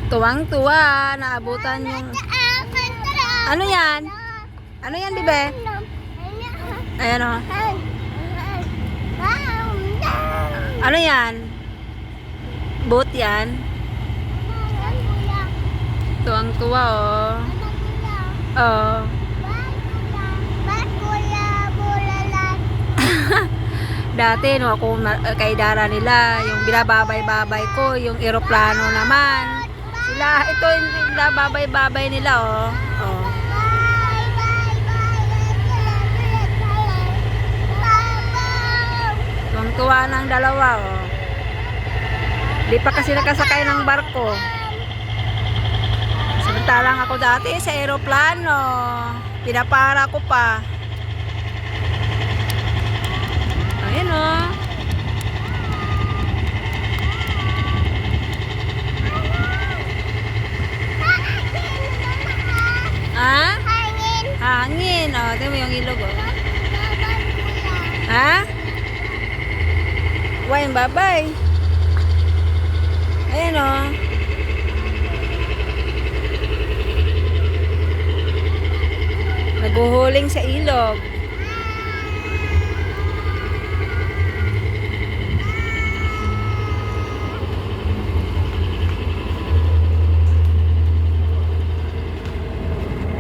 Tuwang-tuwa, naabutan yung... Ano yan? Ano yan, Bibe? Ayan o. Ano yan? Boat yan? Tuwang-tuwa o. Oo. Dati no, ako kay Dara nila, yung binababay-babay ko, yung eroplano naman. Sila, ito yung binababay-babay nila oh. Oh. Tuwang-tuwa ng dalawa oh. Di pa kasi nakasakay ng barko. Samantalang ako dati sa eroplano, pinapara ko pa. Ayan o. Ha? Hangin. Hangin. O, tingnan mo yung ilog o. Ha? Wine babay. Ayan o. Naguhuling sa ilog.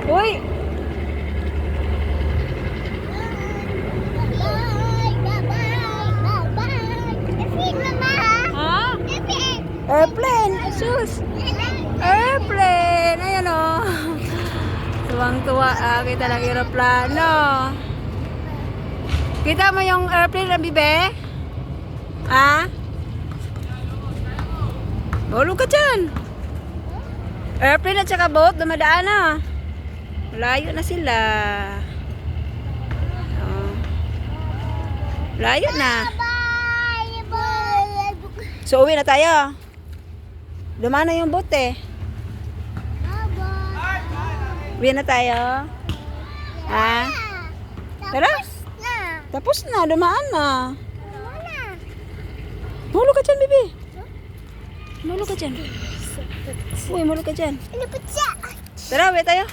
Uy! Ha? Airplane! Sus! Airplane! Ayan o. Tuwang-tuwa. Kita lang aeroplano. Kita mo yung airplane na Bibe? Ha? Bulog ka dyan. Airplane at saka boat. Dumadaan na. Layo na sila. Oh. Layo na. So, uwi na tayo. Dumaan na yung boat eh. Uwi na tayo. Ha? Tara. Tapos na. Dumaan na. Mulog ka dyan, Bibi. Mulog ka dyan. Uy, mulog ka dyan. Tara, uwi tayo.